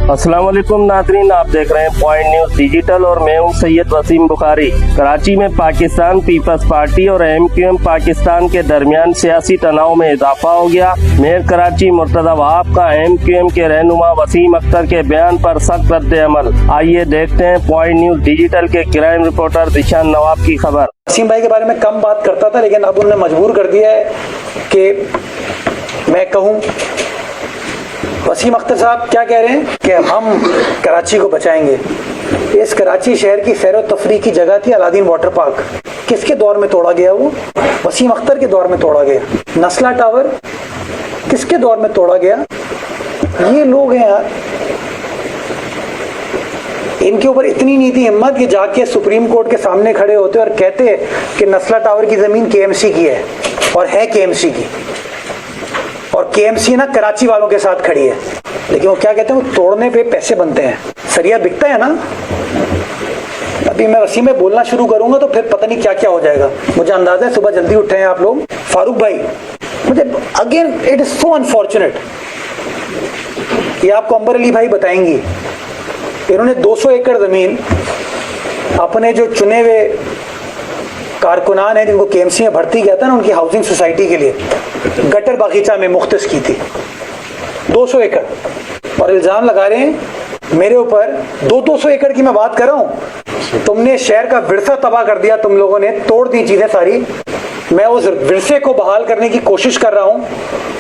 अस्सलाम वालेकुम नाज़रीन, आप देख रहे हैं पॉइंट न्यूज़ डिजिटल और मैं हूं सैयद वसीम बुखारी। कराची में पाकिस्तान पीपल्स पार्टी और MQM पाकिस्तान के दरमियान सियासी तनाव में इजाफा हो गया। मेयर कराची मुर्तज़ा वहाब का MQM के रहनुमा वसीम अख्तर के बयान पर सख्त रद्द अमल। आइए देखते हैं पॉइंट न्यूज़ डिजिटल के क्राइम रिपोर्टर दिशान नवाब की खबर। वसीम भाई के बारे में कम बात करता था, लेकिन अब उन्होंने मजबूर कर दिया है कि मैं कहूँ। वसीम अख्तर साहब क्या कह रहे हैं कि हम कराची को बचाएंगे। इस कराची शहर की सैर व तफरीह की जगह थी अलादीन वाटर पार्क। किसके दौर में तोड़ा गया? वो वसीम अख्तर के दौर में तोड़ा गया। नस्ला टावर किसके दौर में तोड़ा गया? ये लोग हैं यार, इनके ऊपर इतनी नहीं थी हिम्मत कि जाके सुप्रीम कोर्ट के सामने खड़े होते और कहते कि नस्ला टावर की जमीन KMC की है, और है KMC की, और KMC ना कराची वालों के साथ खड़ी है। लेकिन वो क्या कहते हैं, वो तोड़ने पे पैसे बनते हैं, सरिया बिकता है ना। अभी मैं वसीम में बोलना शुरू करूंगा तो फिर पता नहीं क्या क्या हो जाएगा। मुझे अंदाजा है सुबह जल्दी उठे हैं आप लोग। फारूक भाई, मुझे again it is so unfortunate, ये आपको अंबर अली भाई बताएंगी। इन्होंने 200 एकड़ जमीन अपने जो चुने हुए कारकुनान है जिनको KMC में भर्ती किया था ना, उनकी हाउसिंग सोसाइटी के लिए गटर बागीचा में मुख्तस की थी। 200 एकड़, और इल्जाम लगा रहे हैं मेरे ऊपर। 200 एकड़ की मैं बात कर रहा हूं। तुमने शहर का विरसा तबाह कर दिया, तुम लोगों ने तोड़ दी चीजें सारी। मैं उस विरसे को बहाल करने की कोशिश कर रहा हूं।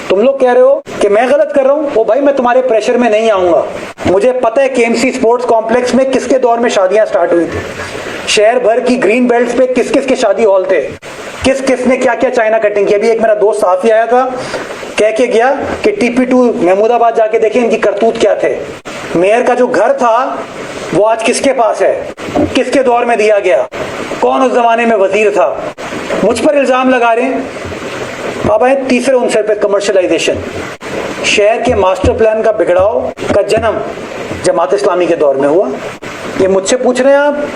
तुम लोग कह रहे हो कि मैं गलत कर रहा हूं। ओ भाई, मैं तुम्हारे प्रेशर में नहीं आऊंगा। मुझे पता है KMC स्पोर्ट्स कॉम्प्लेक्स में किसके दौर में शादियां स्टार्ट हुई थी। शहर भर की ग्रीन बेल्ट पे किस किस के शादी हॉल थे, किस किस ने क्या क्या चाइना कटिंग की। अभी एक मेरा दोस्त साथी आया था, कह के गया कि TP2 महमूदाबाद जाके देखे इनकी करतूत क्या थे। मेयर का जो घर था वो आज किसके पास है, किसके दौर में दिया गया, कौन उस जमाने में वजीर था। मुझ पर इल्जाम लगा रहे हैं। अब आए तीसरे उनसे पे, कमर्शलाइजेशन। शहर के मास्टर प्लान का बिगड़ाव का जन्म जमात इस्लामी के दौर में हुआ। ये मुझसे पूछ रहे हैं आप,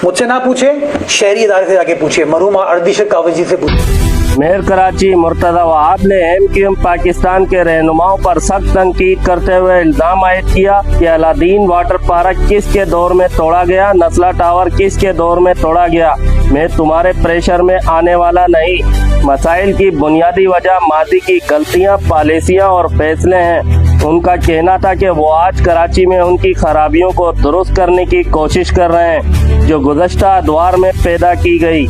मुझसे ना पूछे, शहरी इदारे से जाके पूछिए, मरहूम अर्दिशर कावजी से पूछिए। मेयर कराची मुर्तज़ा वहाब ने MQM पाकिस्तान के रहनुमाओं पर सख्त तनकीद करते हुए इल्जाम आयद किया कि अलादीन वाटर पार्क किसके दौर में तोड़ा गया, नस्ला टावर किसके दौर में तोड़ा गया। मैं तुम्हारे प्रेशर में आने वाला नहीं। मसाइल की बुनियादी वजह मादी की गलतियां, पॉलिसियां और फैसले हैं। उनका कहना था कि वो आज कराची में उनकी खराबियों को दुरुस्त करने की कोशिश कर रहे हैं जो गुज़श्ता अदवार में पैदा की गई,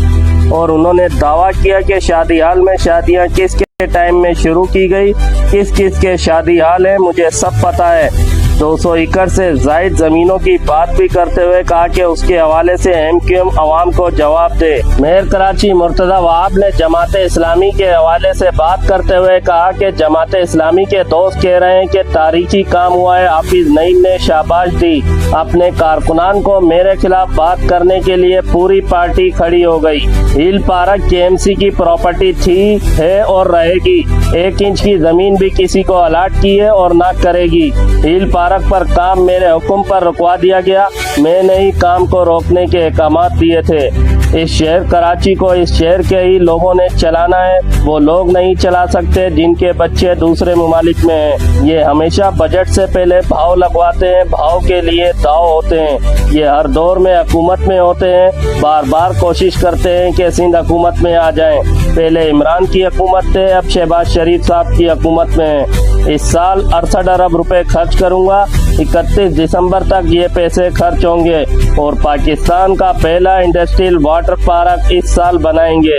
और उन्होंने दावा किया कि शादी हाल में शादियां किसके टाइम में शुरू की गई, किस किस के शादी हाल है, मुझे सब पता है। 200 एकड़ से जायद जमीनों की बात भी करते हुए कहा कि उसके हवाले से MQM अवाम को जवाब दे। मेयर कराची मुर्तज़ा वहाब ने जमात इस्लामी के हवाले से बात करते हुए कहा कि जमात इस्लामी के दोस्त कह रहे हैं कि तारीखी काम हुआ है। हाफिज नईम ने शाबाश दी अपने कारकुनान को। मेरे खिलाफ बात करने के लिए पूरी पार्टी खड़ी हो गई। हिल पार्क KMC की प्रॉपर्टी थी, है और रहेगी। 1 इंच की जमीन भी किसी को अलाट की है और ना करेगी। हिल पार्क पर काम मेरे हुक्म पर रुकवा दिया गया। मैंने ही काम को रोकने के अहकामात दिए थे। इस शहर कराची को इस शहर के ही लोगों ने चलाना है। वो लोग नहीं चला सकते जिनके बच्चे दूसरे मुमालिक में हैं। ये हमेशा बजट से पहले भाव लगवाते हैं, भाव के लिए दाव होते हैं। ये हर दौर में हुकूमत में होते हैं, बार बार कोशिश करते हैं कि सिंध हुकूमत में आ जाएं। पहले इमरान की हुकूमत थे, अब शहबाज शरीफ साहब की हुकूमत में है। इस साल 68 अरब रुपए खर्च करूंगा। 31 दिसंबर तक ये पैसे खर्च होंगे और पाकिस्तान का पहला इंडस्ट्रियल वाटर पार्क इस साल बनाएंगे।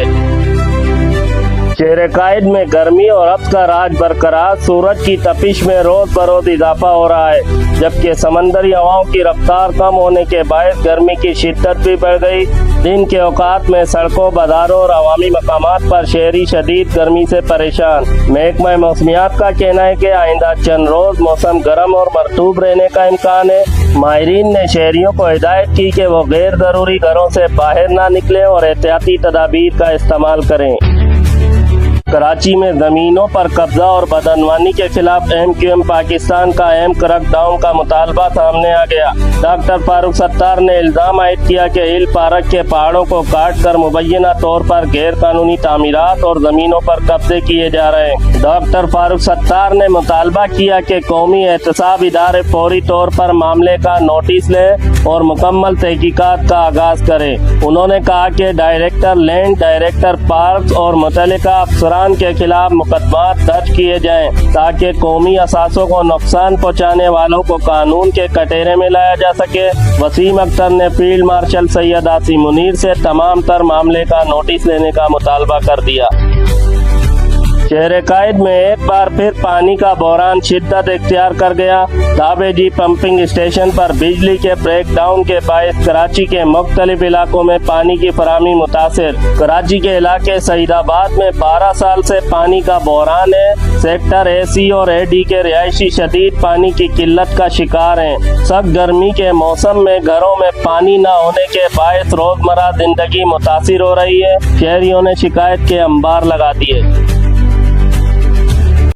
शहर-ए-कायद में गर्मी और अब्स का राज बरकरार। सूरज की तपिश में रोज बरोज इजाफा हो रहा है, जबकि समंदरी हवाओं की रफ्तार कम होने के बायस गर्मी की शिद्दत भी बढ़ गई। दिन के औकात में सड़कों, बाजारों और अवामी मकामात पर शहरी शदीद गर्मी से परेशान। महकमा मौसमियात का कहना है कि आइंदा चंद रोज मौसम गर्म और मरतूब रहने का इम्कान है। माहिरीन ने शहरियों को हिदायत की कि वो गैर जरूरी घरों से बाहर ना निकलें और एहतियाती तदाबीर का इस्तेमाल करें। कराची में जमीनों पर कब्जा और बदनवानी के खिलाफ MQM पाकिस्तान का अहम क्रैकडाउन का मुतालबा सामने आ गया। डॉक्टर फारूक सत्तार ने इल्जाम आयद किया कि हिल पार्क के पहाड़ों को काट कर मुबैना तौर पर गैर कानूनी तामीरात और जमीनों पर कब्जे किए जा रहे हैं। डॉक्टर फारूक सत्तार ने मुतालबा किया कि कौमी एहतसाब इदारे फौरी तौर पर मामले का नोटिस ले और मुकम्मल तहकीकात का आगाज करे। उन्होंने कहा कि डायरेक्टर लैंड, डायरेक्टर पार्क और मुतल्लिका अफसरान के खिलाफ मुकदमात दर्ज किए जाएं ताकि कौमी असासों को नुकसान पहुंचाने वालों को कानून के कटघरे में लाया जा सके। वसीम अख्तर ने फील्ड मार्शल सैयद आसिम मुनीर से तमाम तर मामले का नोटिस लेने का मुतालबा कर दिया। शहर कायद में एक बार फिर पानी का बहरान शिद्दत इख्तियार कर गया। दाबेजी पंपिंग स्टेशन पर बिजली के ब्रेकडाउन के बायस कराची के मुख्तलिफ इलाकों में पानी की फराहमी मुतासिर। कराची के इलाके सईदाबाद में 12 साल से पानी का बहरान है। सेक्टर AC और AD के रिहायशी शदीद पानी की किल्लत का शिकार हैं। सख्त गर्मी के मौसम में घरों में पानी न होने के बायस रोजमर्रा जिंदगी मुतासिर हो रही है। शहरियों ने शिकायत के अंबार लगा दिए।